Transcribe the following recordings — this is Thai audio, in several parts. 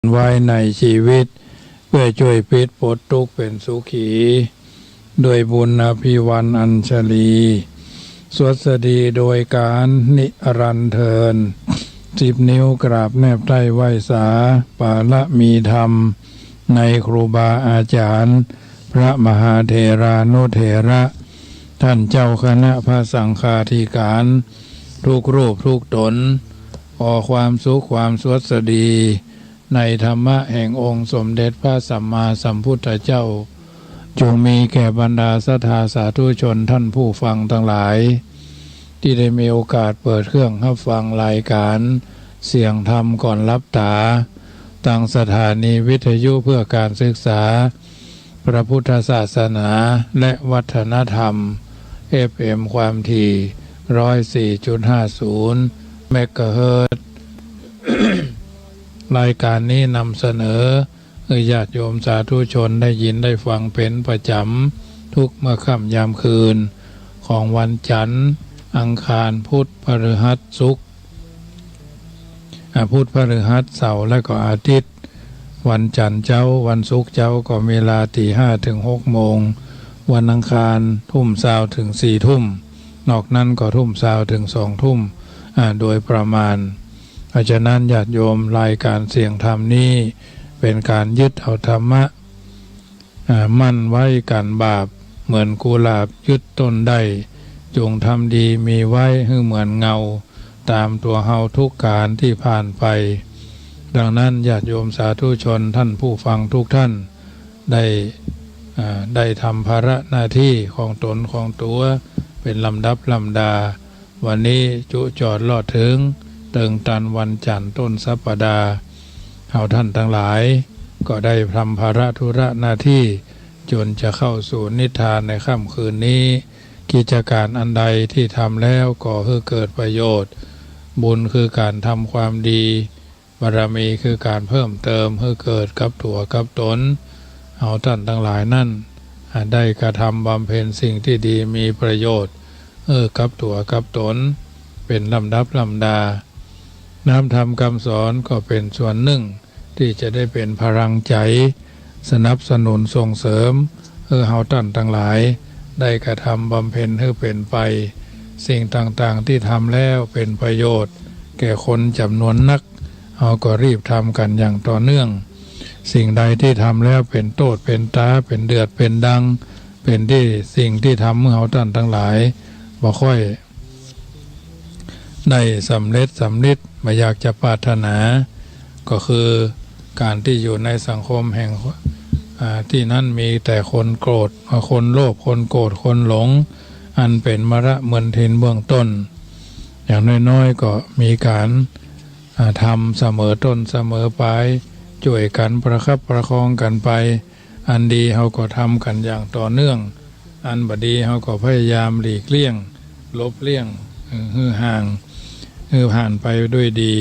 ไว้ในชีวิตเพื่อช่วยพิษปลดทุกข์เป็นสุขีด้วยบุญอภิวันอัญชลีสวัสดีโดยการนิรันดร์เทิน10 นิ้วกราบแนบใต้ไหวสาปาละมีธรรมในครูบาอาจารย์พระมหาเถรานุเถระท่านเจ้าคณะพระสังฆาธิการทุกรูปทุกตนขอความสุขความสวัสดีในธรรมะแห่งองค์สมเด็จพระสัมมาสัมพุทธเจ้าจงมีแก่บรรดาศรัทธาสาธุชนท่านผู้ฟังทั้งหลายที่ได้มีโอกาสเปิดเครื่องรับฟังรายการเสียงธรรมก่อนรับตาตั้งสถานีวิทยุเพื่อการศึกษาพระพุทธศาสนาและวัฒนธรรม FM ความถี่ 104.50 เมกะเฮิรตซ์ รายการนี้นำเสนอให้ญาติโยมสาธุชนได้ยินได้ฟังเป็นประจำทุกเมื่อค่ำยามคืนของวันจันทร์อังคารพุธพฤหัสศุกร์พุธพฤหัสเสาร์และก็อาทิตย์วันจันทร์เจ้าวันศุกร์เจ้าก็เวลาตี 5 ถึง 6 โมงวันอังคารทุ่มเช้าถึง 4 ทุ่มนอกนั้นก็ทุ่มเช้าถึง 2 ทุ่มโดยประมาณเพราะฉะนั้นญาติโยมรายการเสียงธรรมนี้เป็นการยึดเอาธรรมะมั่นไว้กันบาปเหมือนกุหลาบยึดต้นได้จงทำดีมีไว้ให้เหมือนเงาตามตัวเฮาทุกการที่ผ่านไปดังนั้นญาติโยมสาธุชนท่านผู้ฟังทุกท่านได้ทำภาระหน้าที่ของตนของตัวเป็นลำดับลำดาวันนี้จุจอดลอดถึงเติงตันวันจันทร์ต้นสัปดาห์เฮาท่านทั้งหลายก็ได้ทำภาระธุระหน้าที่จนจะเข้าสู่นิทานในค่ำคืนนี้กิจการอันใดที่ทำแล้วก็เพื่อเกิดประโยชน์บุญคือการทำความดีบารมีคือการเพิ่มเติมเพื่อเกิดกับตัวกับตนเฮาท่านทั้งหลายนั่นได้กระทำบำเพ็ญสิ่งที่ดีมีประโยชน์กับตัวกับตนเป็นลำดับลำดาน้ำธรรมคำสอนก็เป็นส่วนหนึ่งที่จะได้เป็นพลังใจสนับสนุนส่งเสริมเฮาท่านทั้งหลายได้กระทำบำเพ็ญให้เป็นไปสิ่งต่างๆที่ทำแล้วเป็นประโยชน์แก่คนจำนวนนักเฮาก็รีบทำกันอย่างต่อเนื่องสิ่งใดที่ทำแล้วเป็นโทษเป็นตาเป็นเดือดเป็นดังเป็นที่สิ่งที่ทำเมื่อเฮาท่านทั้งหลายบ่ค่อยได้สำเร็จไม่อยากจะปรารถนาก็คือการที่อยู่ในสังคมแห่งที่นั่นมีแต่คนโกรธคนโลภคนโกรธคนหลงอันเป็นมรณะทินเบื้องต้นอย่างน้อยๆก็มีการทำเสมอต้นเสมอปลายช่วยกันประคับประคองกันไปอันดีเขาก็ทำกันอย่างต่อเนื่องอันบดีเขาก็พยายามหลีกเลี่ยงลบเลี่ยงห่างผ่านไปด้วยดี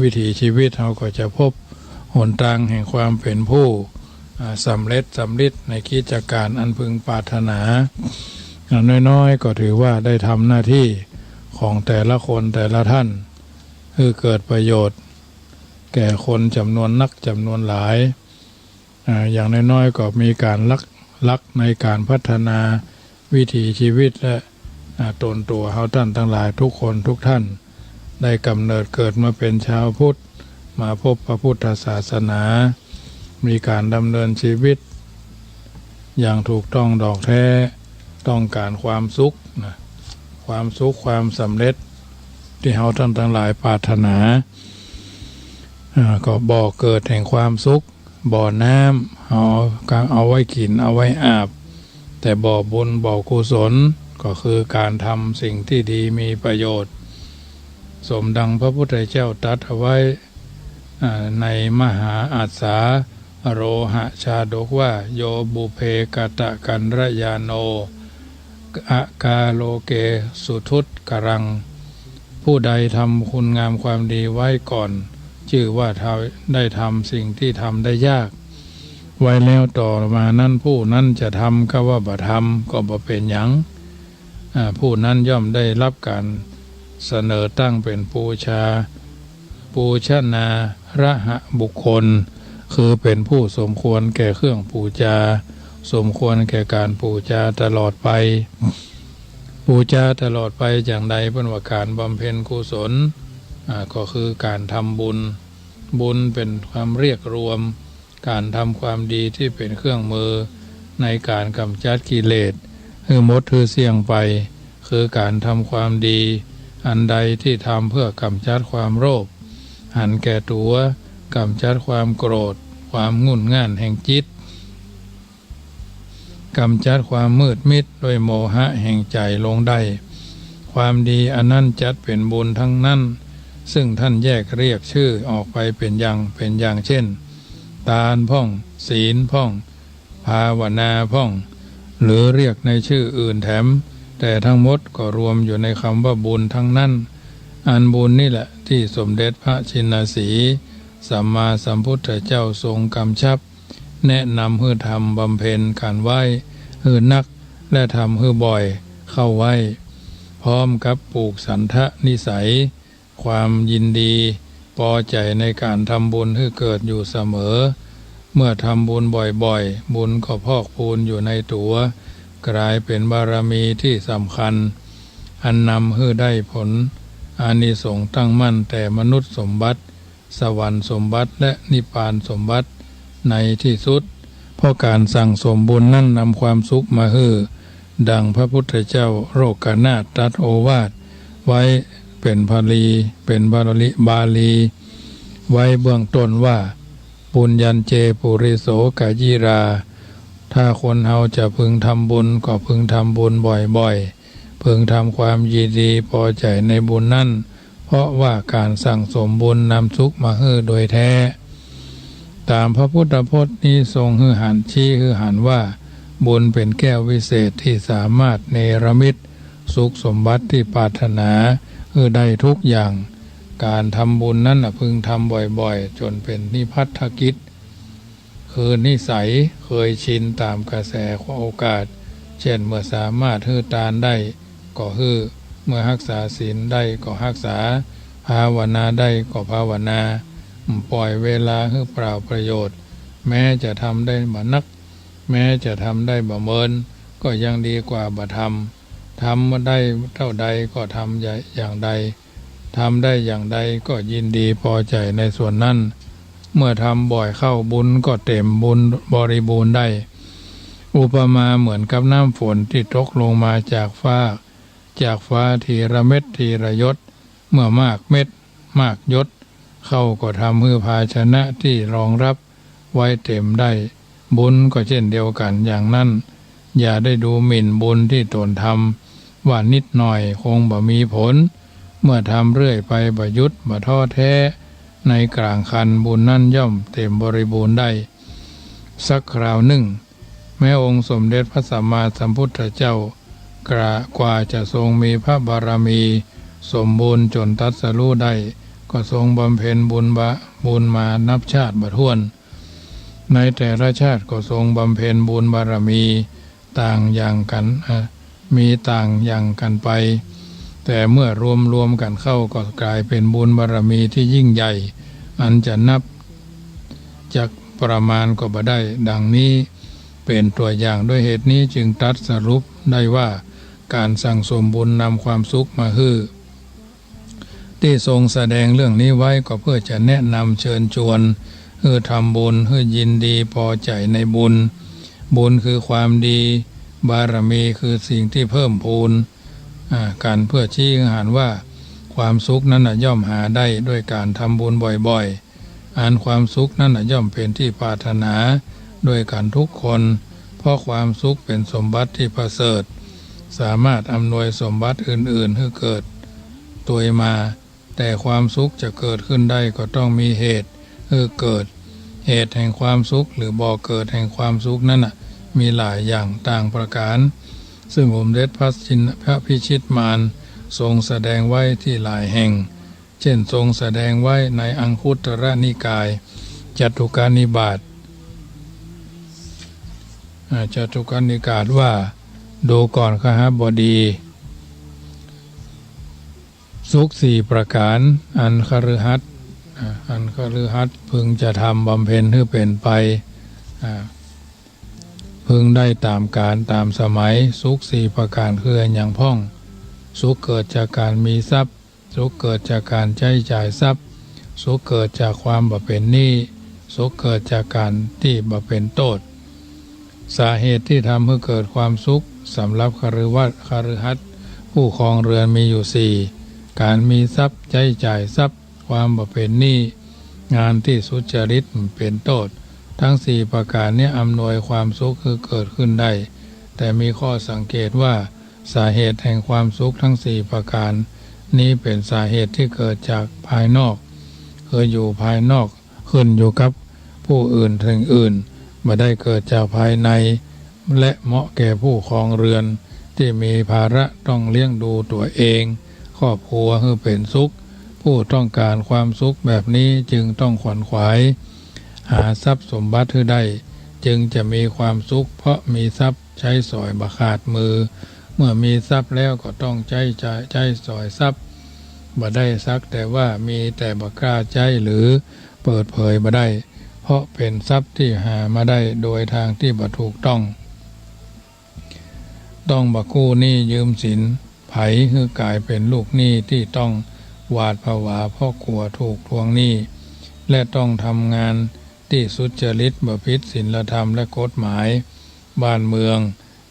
วิถีชีวิตเขาก็จะพบหนทางแห่งความเป็นผู้สำเร็จในกิจการอันพึงปรารถนาน้อยๆก็ถือว่าได้ทำหน้าที่ของแต่ละคนแต่ละท่านคือเกิดประโยชน์แก่คนจำนวนนักจำนวนหลายอย่างน้อยๆก็มีการลักในการพัฒนาวิถีชีวิตและตนตัวเฮาท่านทั้งหลายทุกคนทุกท่านได้กำเนิดเกิดมาเป็นชาวพุทธมาพบพระพุทธศาสนามีการดำเนินชีวิตอย่างถูกต้องดอกแท้ต้องการความสุขความสำเร็จที่เฮาท่านทั้งหลายปรารถนาก็บ่อเกิดแห่งความสุขบ่อน้ำเอาไว้กินเอาไว้อาบแต่บ่อบุญบ่อกุศลก็คือการทำสิ่งที่ดีมีประโยชน์สมดังพระพุทธเจ้าตรัสเอาไว้ในมหาอาสาโรหะชาดกว่าโยบุเพกตะกันรยาโนอากาโลเกสุทุตกรังผู้ใดทำคุณงามความดีไว้ก่อนชื่อว่าได้ทำสิ่งที่ทำได้ยากไว้แล้วต่อมานั้นผู้นั้นจะทำก็ว่าบ่ทำก็บ่เป็นหยังผู้นั้นย่อมได้รับการเสนอตั้งเป็นปูชนา ระหะบุคคลคือเป็นผู้สมควรแก่เครื่องปูจาสมควรแก่การปูจาตลอดไปปูจาตลอดไปอย่างใดเป็นว่าการบำเพ็ญกุศลก็คือการทำบุญบุญเป็นความเรียกรวมการทำความดีที่เป็นเครื่องมือในการกำจัดกิเลสคือมดคือเสี่ยงไปคือการทำความดีอันใดที่ทำเพื่อกำจัดความโลภหันแก่ตัวกำจัดความโกรธความงุ่นง่านแห่งจิตกำจัดความมืดมิดด้วยโมหะแห่งใจลงได้ความดีอันนั้นจัดเป็นบุญทั้งนั้นซึ่งท่านแยกเรียกชื่อออกไปเป็นอย่างเช่นทานพ่องศีลพ่องภาวนาพ่องหรือเรียกในชื่ออื่นแถมแต่ทั้งหมดก็รวมอยู่ในคำว่าบุญทั้งนั้นอันบุญนี่แหละที่สมเด็จพระชินสีสัมมาสัมพุทธเจ้าทรงกำชับแนะนำให้ทำบำเพ็ญการไหว้ให้นักและทำให้บ่อยเข้าไว้พร้อมกับปลูกสันทะนิสัยความยินดีพอใจในการทำบุญให้เกิดอยู่เสมอเมื่อทำบุญบ่อยๆบุญก็พอกพูนอยู่ในตัวกลายเป็นบารมีที่สำคัญอันนำให้ได้ผลอานิสงส์ตั้งมั่นแต่มนุษย์สมบัติสวรรค์สมบัติและนิพพานสมบัติในที่สุดเพราะการสั่งสมบุญนั่นนำความสุขมาให้ดังพระพุทธเจ้าโลกนาถตรัสโอวาทไว้เป็นบาลีไว้เบื้องต้นว่าปุญญัญเจปุริโสกายิราถ้าคนเฮาจะพึงทำบุญก็พึงทำบุญบ่อยๆพึงทำความยินดีพอใจในบุญนั่นเพราะว่าการสั่งสมบุญนำสุขมาให้โดยแท้ตามพระพุทธพจน์นี้ทรงให้หันชี้ให้หันว่าบุญเป็นแก้ววิเศษที่สามารถเนรมิตสุขสมบัติที่ปรารถนาได้ทุกอย่างการทำบุญนั้นพึงทำบ่อยๆจนเป็นนิพัทธกิจคือนิสัยเคยชินตามกระแสของโอกาสเช่นเมื่อสามารถฮื้อทานได้ก็ฮื้อเมื่อรักษาศีลได้ก็รักษาภาวนาได้ก็ภาวนาปล่อยเวลาให้เปล่าประโยชน์แม้จะทำได้บ่นักแม้จะทำได้บ่เมินก็ยังดีกว่าบ่ทำมาได้เท่าใดก็ทำอย่างใดทำได้อย่างใดก็ยินดีพอใจในส่วนนั้นเมื่อทำบ่อยเข้าบุญก็เต็มบุญบริบูรณ์ได้อุปมาเหมือนกับน้ำฝนที่ตกลงมาจากฟ้าทีละเม็ดทีละหยดเมื่อมากเม็ดมากหยดเข้าก็ทำให้ภาชนะที่รองรับไว้เต็มได้บุญก็เช่นเดียวกันอย่างนั้นอย่าได้ดูหมิ่นบุญที่ตนทำว่านิดหน่อยคงบ่มีผลเมื่อทำเรื่อยไปบ่หยุดบ่ท้อแท้ในกลางคันบุญนั่นย่อมเต็มบริบูรณ์ได้สักคราวหนึ่งแม้องค์สมเด็จพระสัมมาสัมพุทธเจ้ากว่าจะทรงมีพระบารมีสมบูรณ์จนตรัสรู้ได้ก็ทรงบำเพ็ญบุญมานับชาติบ่ถ้วนในแต่ละชาติก็ทรงบำเพ็ญบุญบารมีต่างอย่างกันไปแต่เมื่อรวมกันเข้าก็กลายเป็นบุญบารมีที่ยิ่งใหญ่อันจะนับจากประมาณก็บ่ได้ดังนี้เป็นตัวอย่างด้วยเหตุนี้จึงตรัสสรุปได้ว่าการสั่งสมบุญนำความสุขมาให้ที่ทรงแสดงเรื่องนี้ไว้ก็เพื่อจะแนะนำเชิญชวนให้ทำบุญให้ยินดีพอใจในบุญคือความดีบารมีคือสิ่งที่เพิ่มพูนการเพื่อชี้ให้เห็นว่าความสุขนั้นย่อมหาได้ด้วยการทำบุญบ่อยๆความสุขนั้นย่อมเป็นที่ปรารถนาด้วยกันทุกคนเพราะความสุขเป็นสมบัติที่ประเสริฐสามารถอำนวยสมบัติอื่นๆให้เกิดตัวมาแต่ความสุขจะเกิดขึ้นได้ก็ต้องมีเหตุเกิดเหตุแห่งความสุขหรือบ่อเกิดแห่งความสุขนั้นมีหลายอย่างต่างประการซึ่งสมเด็จพระพิชิตมารทรงแสดงไว้ที่หลายแห่งเช่นทรงแสดงไว้ในอังคุตรนิกายจตุกานิบาตว่าดูก่อนขหบดีสุข4ประการอันคฤหัสถ์ อันคฤหัสถ์พึงจะทำบำเพ็ญให้เป็นไปพึงได้ตามกาลตามสมัยสุขสี่ประการคืออย่างพ่องสุขเกิดจากการมีทรัพย์สุขเกิดจากการใช้จ่ายทรัพย์สุขเกิดจากความบ่เป็นหนี้สุขเกิดจากการที่บ่เป็นโทษสาเหตุที่ทำให้เกิดความสุขสำหรับคฤหัสถ์ผู้ครองเรือนมีอยู่สี่การมีทรัพย์ใช้จ่ายทรัพย์ความบ่เป็นหนี้งานที่สุจริตเป็นโทษทั้งสี่ประการนี้อำนวยความสุขคือเกิดขึ้นได้แต่มีข้อสังเกตว่าสาเหตุแห่งความสุขทั้งสี่ประการนี้เป็นสาเหตุที่เกิดจากภายนอกคืออยู่ภายนอกขึ้นอยู่กับผู้อื่นถึงอื่นไม่ได้เกิดจากภายในและเหมาะแก่ผู้ครองเรือนที่มีภาระต้องเลี้ยงดูตัวเองครอบครัวให้เป็นสุขผู้ต้องการความสุขแบบนี้จึงต้องขวนขวายหาทรัพย์สมบัติให้ได้จึงจะมีความสุขเพราะมีทรัพย์ใช้สอยบ่ขาดมือเมื่อมีทรัพย์แล้วก็ต้องใช้สอยทรัพย์บ่ได้สักแต่ว่ามีแต่บ่กล้าใช้หรือเปิดเผยบ่ได้เพราะเป็นทรัพย์ที่หามาได้โดยทางที่บ่ถูกต้องบ่กู้หนี้ยืมสินไผคือกลายเป็นลูกหนี้ที่ต้องหวาดผวาเพราะกลัวถูกทวงหนี้และต้องทำงานที่สุจริตบ่ผิดศีลธรรมและกฎหมายบ้านเมือง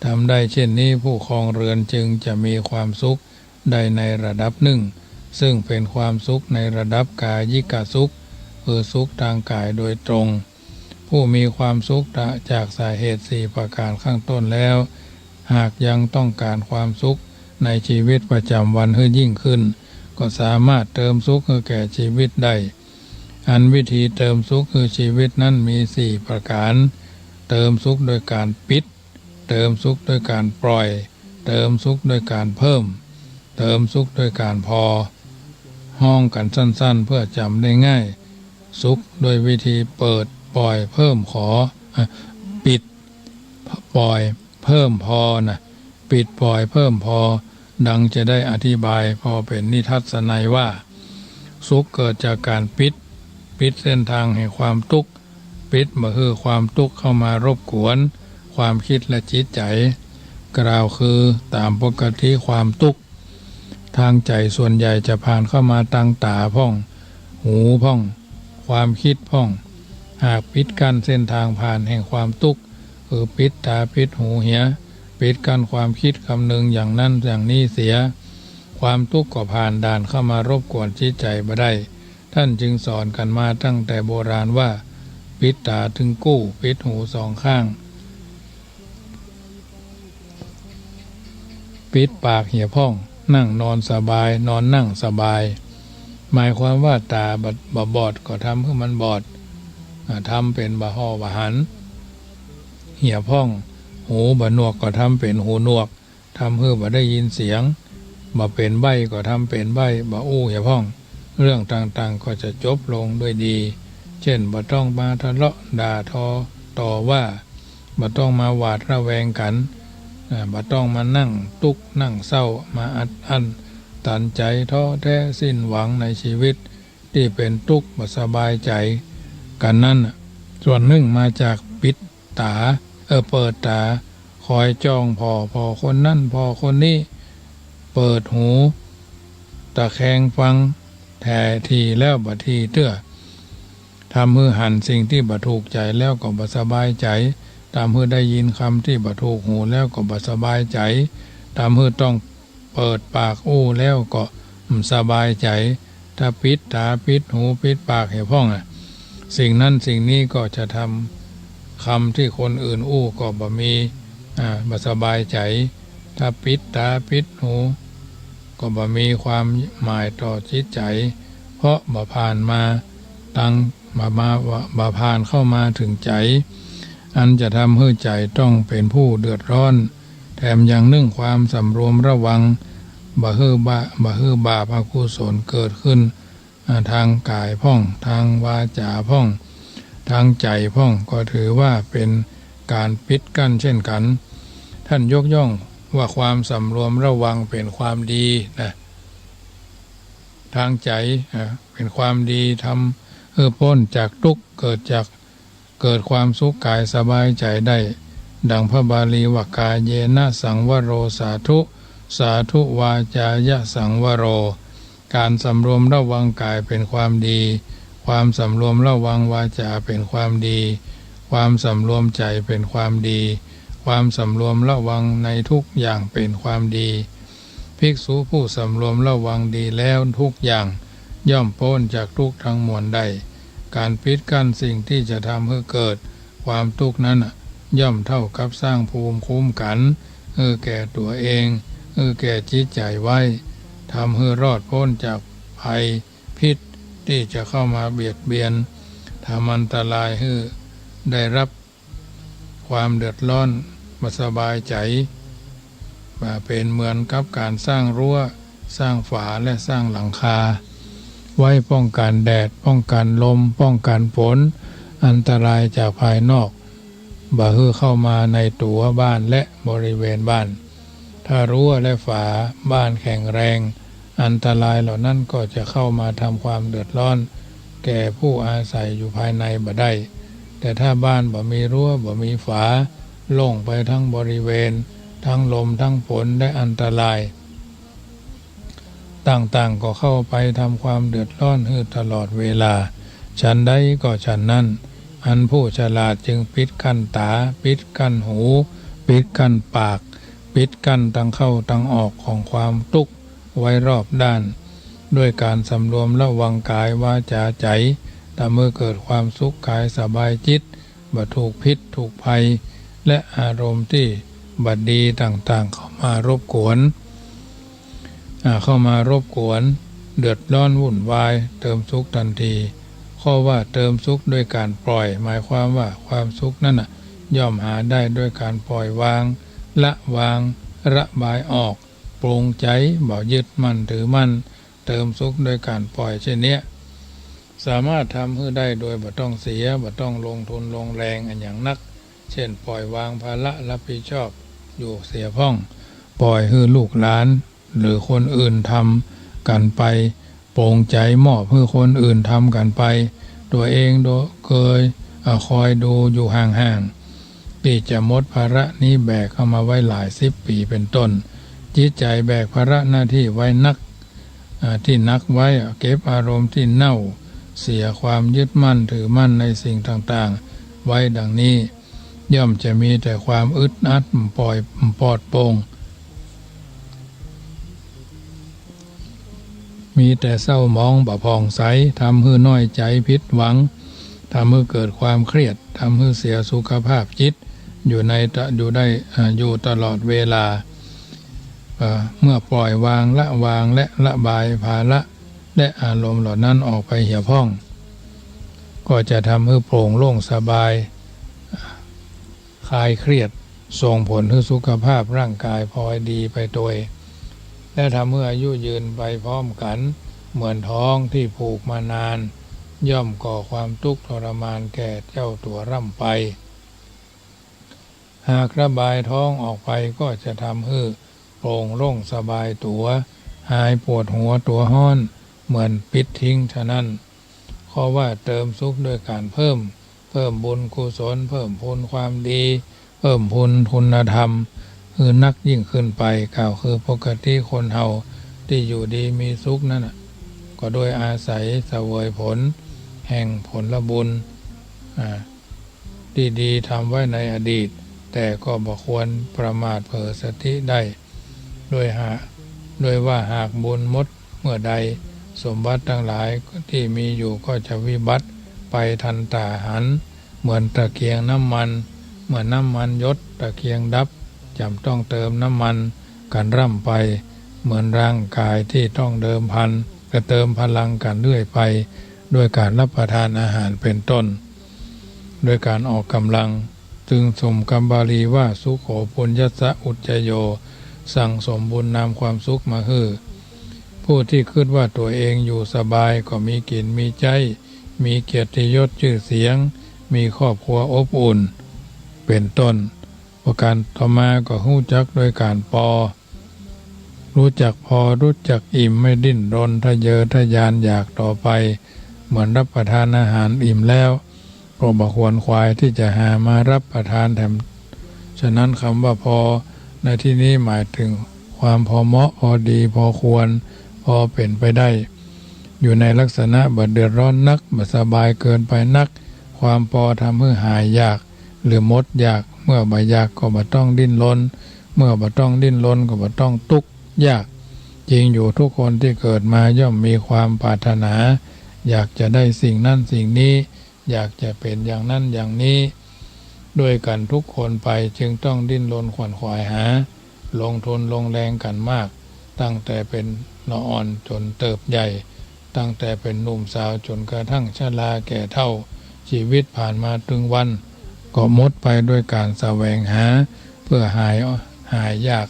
ทำได้เช่นนี้ผู้ครองเรือนจึงจะมีความสุขได้ในระดับหนึ่งซึ่งเป็นความสุขในระดับกายิกสุขคือสุขทางกายโดยตรงผู้มีความสุขจากสาเหตุสี่ประการข้างต้นแล้วหากยังต้องการความสุขในชีวิตประจำวันให้ยิ่งขึ้นก็สามารถเติมสุขให้แก่ชีวิตได้อันวิธีเติมสุขคือชีวิตนั้นมีสี่ประการเติมสุขโดยการปิดเติมสุขโดยการปล่อยเติมสุขโดยการเพิ่มเติมสุขโดยการพอห้องกันสั้นๆเพื่อจำได้ง่ายสุขโดยวิธีเปิดปล่อยเพิ่มปิดปล่อยเพิ่มพอนะปิดปล่อยเพิ่มพอดังจะได้อธิบายพอเป็นนิทัศนัยว่าสุขเกิดจากการปิดเส้นทางแห่งความทุกข์ปิดมาคือความทุกข์เข้ามารบกวนความคิดและจิตใจกล่าวคือตามปกติความทุกข์ทางใจส่วนใหญ่จะผ่านเข้ามาทางตาพ่องหูพ่องความคิดพ่องหากปิดกั้นเส้นทางผ่านแห่งความทุกข์คือปิดตาปิดหูเหียปิดกั้นความคิดคำนึงอย่างนั้นอย่างนี้เสียความทุกข์ก็ผ่านด่านเข้ามารบกวนจิตใจบ่ได้ท่านจึงสอนกันมาตั้งแต่โบราณว่าปิดตาถึงกู้ปิดหูสองข้างปิดปากเหี่ยพ่องนั่งนอนสบายนอนนั่งสบายหมายความว่าตาบอดก็ทำให้มันบอดทำเป็นบ่ห่อบ่หันเหี่ยพ่องหูบ่หนวกก็ทำเป็นหูหนวกทำให้บ่ได้ยินเสียงบ่เป็นใบ้ก็ทำเป็นใบ้บ่อู้เหี่ยพ่องเรื่องต่างๆก็จะจบลงด้วยดีเช่นบ่ต้องมาทะเลาะด่าทอต่อว่าบ่ต้องมาหวาดระแวงกันบ่ต้องมานั่งทุกข์นั่งเศร้ามาอัดอั้นตันใจท้อแท้สิ้นหวังในชีวิตที่เป็นทุกข์บ่สบายใจกันนั่นส่วนหนึ่งมาจากปิดตาเปิดตาคอยจ้องพอคนนั่นพอคนนี้เปิดหูตะแคงฟังแท่ทีแล้วบ่ทีเตื้อทำให้หันสิ่งที่บ่ถูกใจแล้วก็บ่สบายใจทำให้ได้ยินคำที่บ่ถูกหูแล้วก็บ่สบายใจทำให้ต้องเปิดปากอู้แล้วก็สบายใจถ้าปิดตาปิดหูปิดปากให้พ่องสิ่งนั้นสิ่งนี้ก็จะทำคำที่คนอื่นอู้ก็บ่มีบ่สบายใจถ้าปิดตาปิดหูก็บ่มีความหมายต่อจิตใจเพราะบ่ผ่านมาบ่ผ่านเข้ามาถึงใจอันจะทำให้ใจต้องเป็นผู้เดือดร้อนแถมยังนึ่งความสำรวมระวังบ่ฮือบาปอกุศลเกิดขึ้นทางกายพ่องทางวาจาพ่องทางใจพ่องก็ถือว่าเป็นการปิดกั้นเช่นกันท่านยกย่องว่าความสำรวมระวังเป็นความดีนะ ทางใจเป็นความดีทำพ้นจากทุกข์เกิดความสุขกายสบายใจได้ดังพระบาลีว่ากายเยนะสังวโรสาธุสาธุวาจายะสังวโรการสำรวมระวังกายเป็นความดีความสำรวมระวังวาจาเป็นความดีความสำรวมใจเป็นความดีความสำรวมระวังในทุกอย่างเป็นความดีภิกษุผู้สำรวมระวังดีแล้วทุกอย่างย่อมพ้นจากทุกข์ทั้งมวลได้การปิดกั้นสิ่งที่จะทำให้เกิดความทุกข์นั้นย่อมเท่ากับสร้างภูมิคุ้มกันแก่ตัวเองแก่จิตใจไว้ทำให้รอดพ้นจากภัยพิษที่จะเข้ามาเบียดเบียนทำอันตรายให้ได้รับความเดือดร้อนไม่สบายใจเป็นเหมือนกับการสร้างรั้วสร้างฝาและสร้างหลังคาไว้ป้องกันแดดป้องกันลมป้องกันฝนอันตรายจากภายนอกบ่ให้เข้ามาในตัวบ้านและบริเวณบ้านถ้ารั้วและฝาบ้านแข็งแรงอันตรายเหล่านั้นก็จะเข้ามาทำความเดือดร้อนแก่ผู้อาศัยอยู่ภายในบ่ได้แต่ถ้าบ้านบ่มีรั้วบ่มีฝาโล่งไปทั้งบริเวณทั้งลมทั้งฝนและอันตรายต่างๆก็เข้าไปทำความเดือดร้อนให้ตลอดเวลาฉันใดก็ฉันนั้นอันผู้ฉลาดจึงปิดกั้นตาปิดกั้นหูปิดกั้นปากปิดกั้นทางเข้าทางออกของความทุกข์ไว้รอบด้านด้วยการสำรวมระวังกายวาจาใจทำเมื่อเกิดความสุขกายสบายจิตบ่ถูกพิษถูกภัยและอารมณ์ที่บัดดีต่างๆเข้ามารบกวนเดือดร้อนวุ่นวายเติมสุขทันทีข้อว่าเติมสุขด้วยการปล่อยหมายความว่าความสุขนั้นย่อมหาได้ด้วยการปล่อยวางละวางระบายออกปรุงใจบ่ยึดมั่นถือมั่นเติมสุขด้วยการปล่อยเช่นนี้สามารถทำให้ได้โดยบ่ต้องเสียบ่ต้องลงทุนลงแรงอันอย่างนักเช่นปล่อยวางภาระรับผิดชอบอยู่เสียพ่องปล่อยให้ลูกหลานหรือคนอื่นทำกันไปโปร่งใจมอบให้คนอื่นทำกันไปตัวเองเคยคอยดูอยู่ห่างๆที่จะหมดภาระนี้แบกเข้ามาไว้หลาย10 ปีเป็นต้นจิตใจแบกภาระหน้าที่ไว้นักที่นักไว้เก็บอารมณ์ที่เน่าเสียความยึดมั่นถือมั่นในสิ่งต่างๆไว้ดังนี้ย่อมจะมีแต่ความอึดอัดปล่อยปลอดโปร่งมีแต่เศร้าหมองบ่ผ่องใสทำให้น้อยใจผิดหวังทำให้เกิดความเครียดทำให้เสียสุขภาพจิตอยู่ตลอดเวลาเมื่อปล่อยวางละวางและละบายภาระและอารมณ์เหล่านั้นออกไปเหี่ยวพ่องก็จะทำให้โปร่งโล่งสบายคลายเครียดส่งผลให้สุขภาพร่างกายพลอยดีไปโดยและทำให้อายุยืนไปพร้อมกันเหมือนท้องที่ผูกมานานย่อมก่อความทุกข์ทรมานแก่เจ้าตัวร่ำไปหากระบายท้องออกไปก็จะทำให้โปร่งโล่งสบายตัวหายปวดหัวตัวห้อนเหมือนปิดทิ้งฉะนั้นข้อว่าเติมสุขด้วยการเพิ่มบุญกุศลเพิ่มพูนความดีเพิ่มพูนคุณธรรมคือนักยิ่งขึ้นไปกล่าวคือปกติคนเฮาที่อยู่ดีมีสุขนั่นก็โดยอาศัยเสวยผลแห่งผลบุญที่ดีทำไว้ในอดีตแต่ก็บ่ควรประมาทเผลอสติได้โดยว่าหากบุญหมดเมื่อใดสมบัติทั้งหลายที่มีอยู่ก็จะวิบัติไปทันตาหันเหมือนตะเกียงน้ำมันเมื่อน้ำมันยศตะเกียงดับจำต้องเติมน้ำมันกันร่ำไปเหมือนร่างกายที่ต้องเดิมพันก็เติมพลังกันเรื่อยไปด้วยการรับประทานอาหารเป็นต้นด้วยการออกกำลังจึงสมคำบาลีว่าสุโขปุญญัสสะอุจจโยสั่งสมบุญนำความสุขมาให้ผู้ที่คิดว่าตัวเองอยู่สบายก็มีกินมีใจมีเกียรติยศชื่อเสียงมีครอบครัวอบอุ่นเป็นต้นประการต่อมาก็หู้จักโดยการปอ รู้จักพอรู้จักอิ่มไม่ดิ้นรนทะเยอทะยานอยากต่อไปเหมือนรับประทานอาหารอิ่มแล้วก็บ่ควรควายที่จะหามารับประทานแถมฉะนั้นคำว่าพอในที่นี้หมายถึงความพอเหมาะพอดีพอควรพอเป็นไปได้อยู่ในลักษณะบ่เดือดร้อนนักบ่สบายเกินไปนักความพอทำให้หายยากหรือหมดยากเมื่อบ่อยากก็บ่ต้องดิ้นรนเมื่อบ่ต้องดิ้นรนก็บ่ต้องทุกข์ยากจริงอยู่ทุกคนที่เกิดมาย่อมมีความปรารถนาอยากจะได้สิ่งนั้นสิ่งนี้อยากจะเป็นอย่างนั้นอย่างนี้ด้วยกันทุกคนไปจึงต้องดิ้นรนขวนขวายหาลงทุนลงแรงกันมากตั้งแต่เป็นละอ่อนจนเติบใหญ่ตั้งแต่เป็นหนุ่มสาวจนกระทั่งชราแก่เฒ่าชีวิตผ่านมาถึงวันก็หมดไปด้วยการแสวงหาเพื่อหายยาก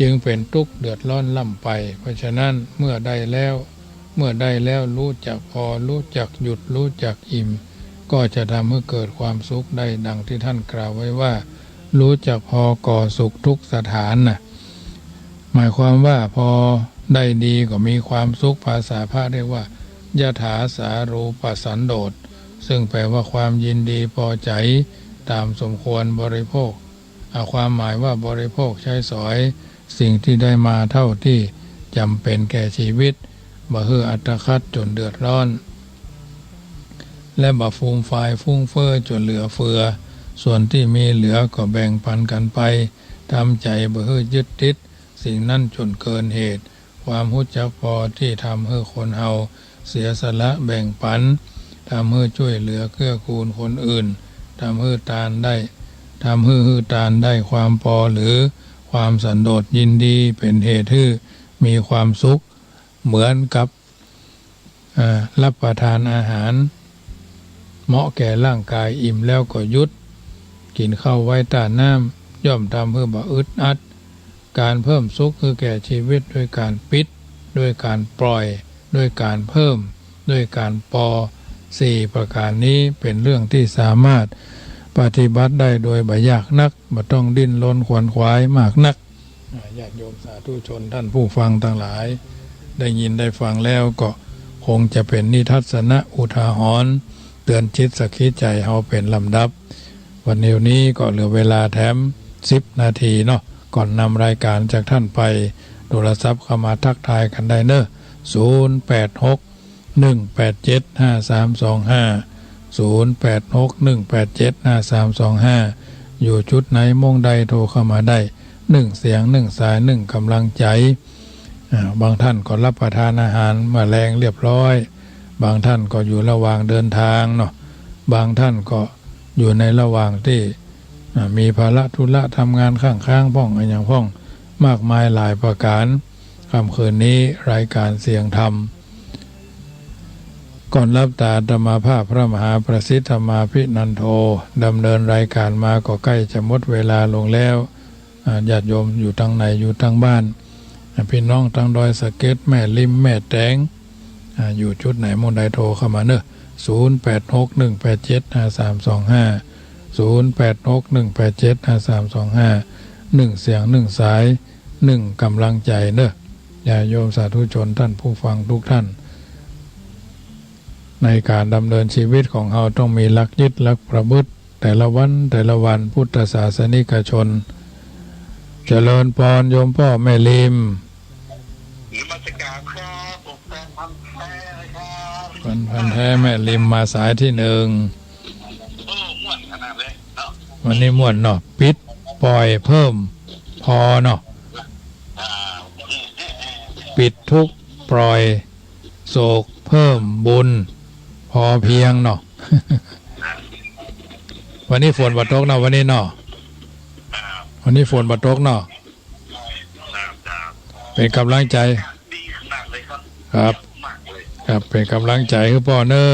จึงเป็นทุกข์เดือดร้อนล่ำไปเพราะฉะนั้นเมื่อได้แล้วรู้จักพอรู้จักหยุดรู้จักอิ่มก็จะทำให้เกิดความสุขได้ดังที่ท่านกล่าวไว้ว่ารู้จักพอก่อสุขทุกสถานน่ะหมายความว่าพอได้ดีก็มีความสุขภาษาพระเรียกว่ายถาสารูปสันโดษซึ่งแปลว่าความยินดีพอใจตามสมควรบริโภคความหมายว่าบริโภคใช้สอยสิ่งที่ได้มาเท่าที่จำเป็นแก่ชีวิตบ่ฮืออัตคัดจนเดือดร้อนและบ่ฟูมฟายฟุ้งเฟ้อจนเหลือเฟือส่วนที่มีเหลือก็แบ่งปันกันไปทำใจบ่ฮือยึดติดสิ่งนั้นจนเกินเหตุความรู้จักพอที่ทำให้คนเฮาเสียสละแบ่งปันทำให้ช่วยเหลือเกื้อกูลคนอื่นทำให้ทานได้ความพอหรือความสันโดษยินดีเป็นเหตุให้มีความสุขเหมือนกับรับประทานอาหารเหมาะแก่ร่างกายอิ่มแล้วก็หยุดกินข้าวไว้ต้านน้ำย่อมทำให้บ่อึดอัดการเพิ่มสุขคือแก่ชีวิตด้วยการปิดด้วยการปล่อยด้วยการเพิ่มด้วยการปอ4ประการนี้เป็นเรื่องที่สามารถปฏิบัติได้โดยบ่ยากนักบ่ต้องดิ้นรนขวนขวายมากนักญาติโยมสาธุชนท่านผู้ฟังทั้งหลายได้ยินได้ฟังแล้วก็คงจะเป็นนิทัศนะอุทาหรณ์เตือนจิตสกิดใจเฮาเป็นลำดับวันนี้ก็เหลือเวลาแถม10 นาทีเนาะก่อนนำรายการจากท่านไปโทรศัพท์เข้ามาทักทายกันได้เนอะ0861875325 อยู่จุดไหนมงใดโทรเข้ามาได้1เสียง1สาย1กำลังใจบางท่านก็รับประทานอาหารมาแรงเรียบร้อยบางท่านก็อยู่ระหว่างเดินทางเนาะบางท่านก็อยู่ในระหว่างที่มีภาระธุระทำงานข้างๆพ้องอย่างพ้องมากมายหลายประการค่ำคืนนี้รายการเสียงธรรมก่อนรับตาธรรมาภาพพระมหาประสิทธิ์ธรรมาภินันโทดำเนินรายการมาก็ใกล้จะหมดเวลาลงแล้วญาติโยมอยู่ทางไหนอยู่ทางบ้านพี่น้องทางดอยสะเก็ดแม่ริมแม่แตงอยู่จุดไหนมงใดโทรเข้ามาเนอะ0861875325 1เสียง1สาย1กำลังใจเนอะญาติโยมสาธุชนท่านผู้ฟังทุกท่านในการดำเนินชีวิตของเราต้องมีหลักยึดหลักประพฤติแต่ละวันพุทธศาสนิกชนเจริญพรโยมพ่อแม่ลิมนมัสการครับผมแฟนพันธุ์แท้ครับพันธุ์แท้แม่ลิมมาสายที่1ม่วนขนาดเลยเนาะวันนี้ม่วนเนาะปิดปล่อยเพิ่มพอเนาะปิดทุกปล่อยโศกเพิ่มบุญพอเพียงเนาะวันนี้ฝนบ่ตกเนาะวันนี้เนาะวันนี้ฝนบ่ตกเนาะเป็นกำลังใจดีขนาดเลยครับครับเป็นกำลังใจคือพ่อเนอ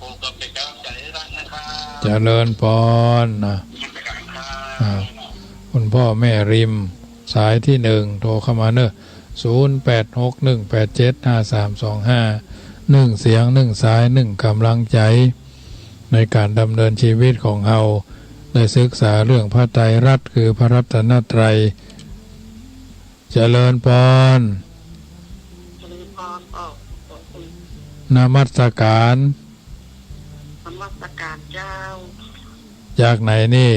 ผมก็เป็นกำลังใจให้ท่านนะครับเจริญพรนะคุณพ่อแม่ริมสายที่1โทรเข้ามาเนอะ0861875325 1เสียง1สาย1กำลังใจในการดำเนินชีวิตของเราได้ศึกษาเรื่องพระไตรลักษณ์คือพระรัตนตรัย เจริญพร เจริญพรออกขอบคุณ นมัสการ นมัสการเจ้า จากไหนนี่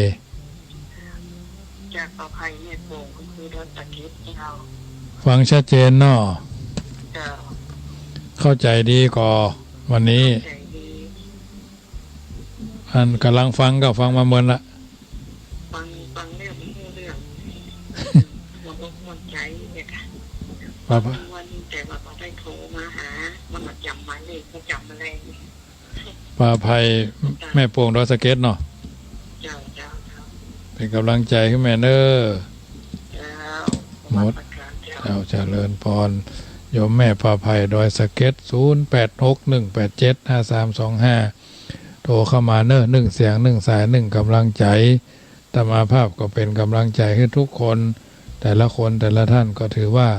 จากประภัยเมตโป่งก็คือดอนตะเก็ดเจ้า ฟังชัดเจนเนาะ เจ้า เข้าใจดีก่อวันนี้ ใจดี อันกำลังฟังก็ฟังมาเมินละ ฟังเรื่องมันใจเนี่ยค่ะ ป้า วันแต่ว่าพอได้โทรมาหามันมาจำหมายเลขก็จำอะไร ป้าภัยแม่โป่งดอยสะเก็ดเนาะ เจ้า เป็นกำลังใจขึ้นแม่เนอ นมัสการเจ้า เจ้าเจริญพรโยมแม่ป้าภัยดอยสะเก็ด0861875325โทรเข้ามาเนอ1เสียง1สาย1กำลังใจตมาภาพก็เป็นกำลังใจให้ทุกคนแต่ละคนแต่ละท่านก็ถือว่า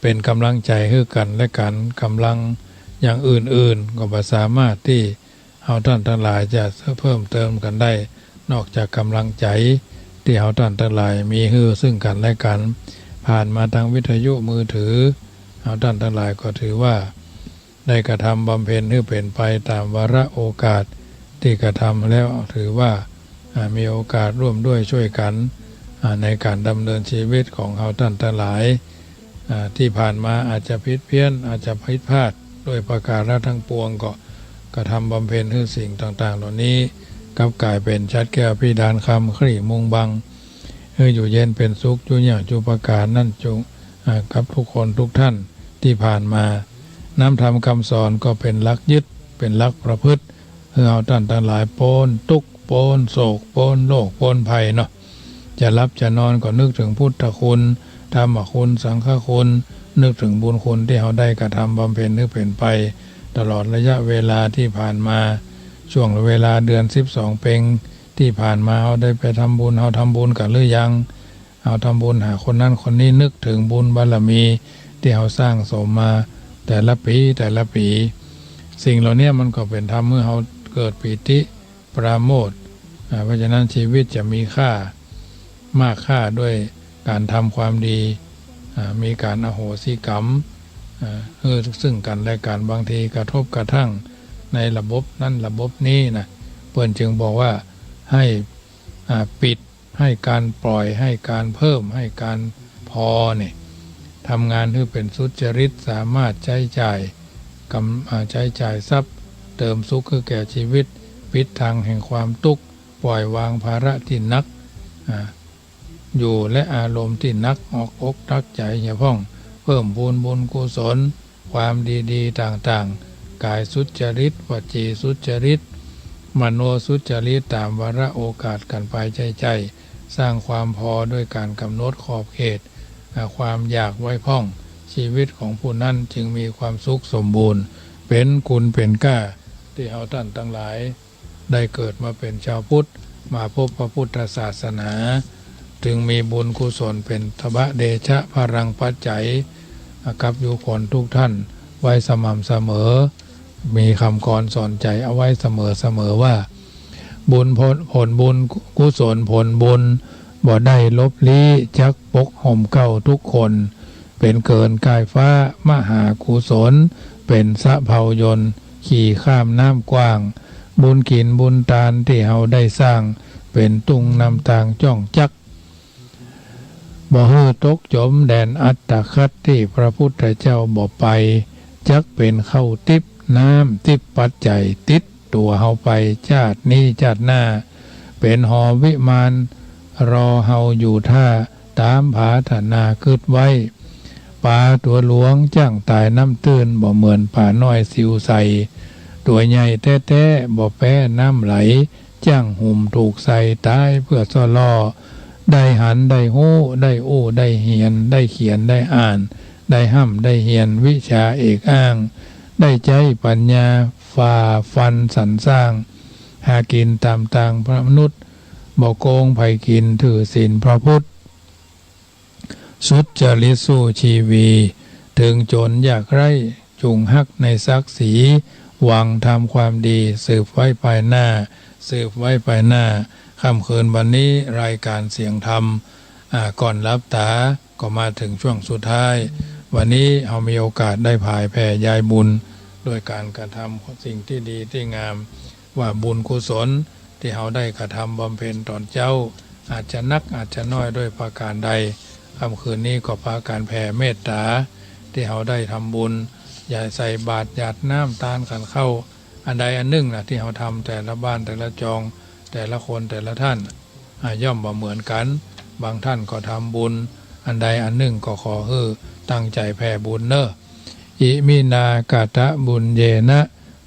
เป็นกำลังใจให้กันและกันกำลังอย่างอื่นๆก็บ่สามารถที่เอาท่านทั้งหลายจะเพิ่มเติมกันได้นอกจากกำลังใจที่เอาท่านทั้งหลายมีให้ซึ่งกันและกันผ่านมาทางวิทยุมือถือเอาท่านทั้งหลายก็ถือว่าได้กระทำบำเพ็ญให้เป็นไปตามวาระโอกาสที่กระทำแล้วถือว่ามีโอกาสร่วมด้วยช่วยกันในการดำเนินชีวิตของเราท่านทั้งหลายที่ผ่านมาอาจจะผิดเพี้ยนอาจจะผิดพลาดด้วยประการทั้งปวงก็กระทำบำเพ็ญให้สิ่งต่างๆเหล่านี้กลับกลายเป็นชัดแก้วพิดานคำคลี่มุงบังอยู่เย็นเป็นสุขจุอย่างจุประการนั่นจงกับทุกคนทุกท่านที่ผ่านมาน้ำธรรมคำสอนก็เป็นหลักยึดเป็นหลักประพฤติเพื่อเอาท่านทั้งหลายโปนทุกข์โปนโศกโปนโลกโปนภัยเนาะจะรับจะนอนก็นึกถึงพุทธคุณธรรมคุณสังฆคุณนึกถึงบุญคุณที่เราได้กระทำบำเพ็ญนึกเป็นไปตลอดระยะเวลาที่ผ่านมาช่วงเวลาเดือน12เป็งที่ผ่านมาเราได้ไปทำบุญเราทำบุญกันหรือยังเราทำบุญหาคนนั้นคนนี้นึกถึงบุญบารมีที่เราสร้างสมมาแต่ละปีสิ่งเหล่านี้มันก็เป็นธรรมเมื่อเราเกิดปิติปราโมทย์เพราะฉะนั้นชีวิตจะมีค่ามากค่าด้วยการทำความดีมีการอโหสิกรรมซึ่งกันและกันบางทีกระทบกระทั่งในระบบนั้นระบบนี้นะเพื่อนจึงบอกว่าให้ปิดให้การปล่อยให้การเพิ่มให้การพอเนี่ยทำงานที่เป็นสุจริตสามารถใช้จ่ายทรัพย์เติมสุขคือแก่ชีวิตปิดทางแห่งความทุกข์ปล่อยวางภาระที่นักอยู่และอารมณ์ที่นักอกทักใจอย่าพ้องเพิ่มบุญกุศลความดีๆต่างๆกายสุจริตวจีสุจริตมโนสุจริตตามวาระโอกาสกันไปใจสร้างความพอด้วยการกำหนดขอบเขตความอยากไว้พ้องชีวิตของผู้นั้นจึงมีความสุขสมบูรณ์เป็นคุณเป็นก้าที่เอาท่านทั้งหลายได้เกิดมาเป็นชาวพุทธมาพบพระพุทธศาสนาจึงมีบุญกุศลเป็นทบะเดชะพลังปัจจัยกับอยู่คนทุกท่านไว้สม่ำเสมอมีคำกรสอนใจเอาไว้เสมอว่าบุญผลบุญกุศลผลบุญบ่ได้ลบลี้จักปกห่มเก่าทุกคนเป็นเกินกายฟ้ามหากุศลเป็นสะเภายนต์ขี่ข้ามน้ำกว้างบุญกินบุญทานที่เฮาได้สร้างเป็นตุงนำทางจ้องจักบ่ฮือตกจมแดนอัตตคัดที่พระพุทธเจ้าบ่ไปจักเป็นเข้าติบน้ำติบปัจจัยติดตัวเฮาไปชาตินี้ชาติหน้าเป็นหอวิมานรอเฮาอยู่ท่าตามผาถนาคืดไว้ปลาตัวหลวงจ้างตายน้ำตื้นบ่เหมือนป่าน้อยสิวใสตัวใหญ่แท้ๆบ่แพ้น้ำไหลจ้างหุ่มถูกใส่ตายเพื่อซ่อล่อได้หันได้หู้ได้อู้ได้เหียนได้เขียนได้อ่านได้ห้ำได้เหียนวิชาเอกอ้างได้ใจปัญญาฝ่าฟันสรรสร้างหากินตามต่างพระมนุษย์บ่โกงไผกินถือศีลพระพุทธสุจริตสู้ชีวีถึงจนอยากไร่จุงฮักในศักดิ์ศรีหวังทำความดีสืบไว้ภายหน้าค่ำคืนวันนี้รายการเสียงธรรมก่อนรับตา ก็มาถึงช่วงสุดท้าย วันนี้เรามีโอกาสได้ผายแผ่ยายบุญโดยการกระทำสิ่งที่ดีที่งามว่าบุญกุศลที่เราได้กระทำบำเพ็ญตอนเจ้าอาจจะนักอาจจะน้อยด้วยประการใดค่ำคืนนี้ก็พาการแผ่เมตตาที่เราได้ทำบุญอย่าใส่บาตรหยาดน้ำตาลขันเข้าอันใดอันหนึ่งนะที่เราทำแต่ละบ้านแต่ละจองแต่ละคนแต่ละท่านย่อมบ่เหมือนกันบางท่านก็ทำบุญอันใดอันหนึ่งก็ขอให้ตั้งใจแผ่บุญเนอะอิมินากาตะบุญเยนะ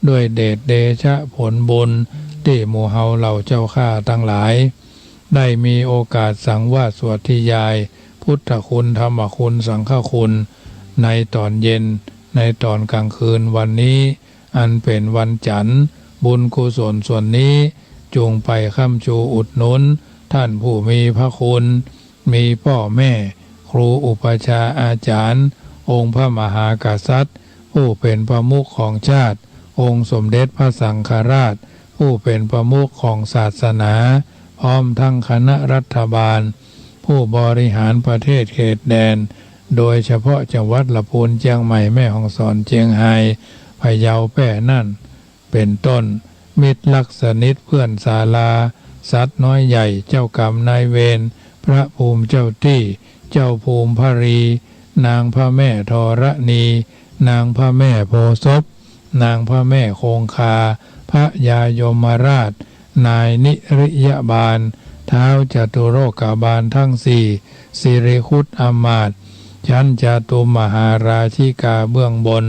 ด้วยเดชเดชะผลบุญที่หมู่เฮาเหล่าเจ้าข้าทั้งหลายได้มีโอกาสสังวาสสวดทิยายพุทธคุณธรรมคุณสังฆคุณในตอนเย็นในตอนกลางคืนวันนี้อันเป็นวันจันทร์บุญกุศลส่วนนี้จงไปค้ำชูอุดหนุนท่านผู้มีพระคุณมีพ่อแม่ครูอุปัชฌาย์อาจารย์องค์พระมหากษัตริย์ผู้เป็นประมุขของชาติองค์สมเด็จพระสังฆราชผู้เป็นประมุขของศาสนาพร้อมทั้งคณะรัฐบาลผู้บริหารประเทศเขตแดนโดยเฉพาะจังหวัดลำพูนเชียงใหม่แม่ฮ่องสอนเชียงไฮ้พะเยาแพร่นั่นเป็นต้นมิตรลักษณิตเพื่อนศาลาสัตว์น้อยใหญ่เจ้ากรรมนายเวรพระภูมิเจ้าที่เจ้าภูมิพรีนางพระแม่ธรณีนางพระแม่โพธิ์ศพนางพระแม่คงคาพระยายมราชนายนิริยบาลท้าวจตุโลกบาลทั้งสี่สิริคุตอมาตย์ชั้นจตุมหาราชิกาเบื้องบน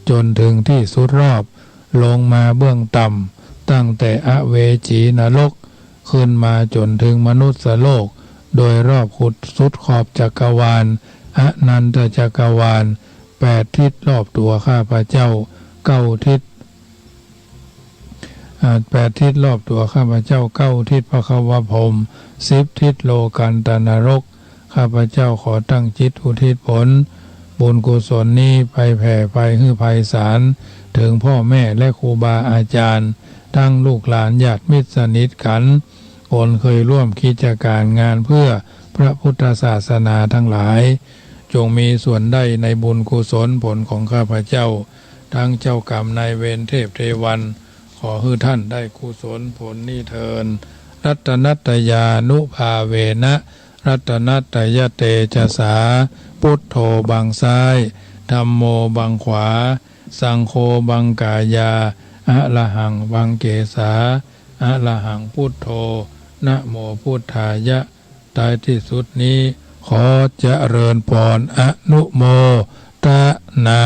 จนถึงที่สุดรอบลงมาเบื้องต่ำตั้งแต่อเวจีนรกขึ้นมาจนถึงมนุษย์โลกโดยรอบขุดสุดขอบจักรวาลอนันตจักรวาล8 ทิศรอบตัวข้าพเจ้า9 ทิศ8 ทิศรอบตัวข้าพเจ้า9 ทิศพระควพรหม10 ทิศโลกันตนรกข้าพเจ้าขอตั้งจิตอุทิศผลบุญกุศลนี้ไปแผ่ไปให้ไพศาลถึงพ่อแม่และครูบาอาจารย์ทั้งลูกหลานญาติมิตรสนิทกันคนเคยร่วมกิจการงานเพื่อพระพุทธศาสนาทั้งหลายจงมีส่วนได้ในบุญกุศลผลของข้าพเจ้าทั้งเจ้ากรรมนายเวรเทพเทวันขอให้ท่านได้กุศลผลนี้เทินรัตนัตยานุภาเวนะรัตนัตยเตจสาพุทโธบังซ้ายธัมโมบังขวาสังโฆบังกายาอะระหังบังเกสาอะระหังพุทโธนะโมพุทธายะท้ายที่สุดนี้ขอเจริญพรอนุโมทนา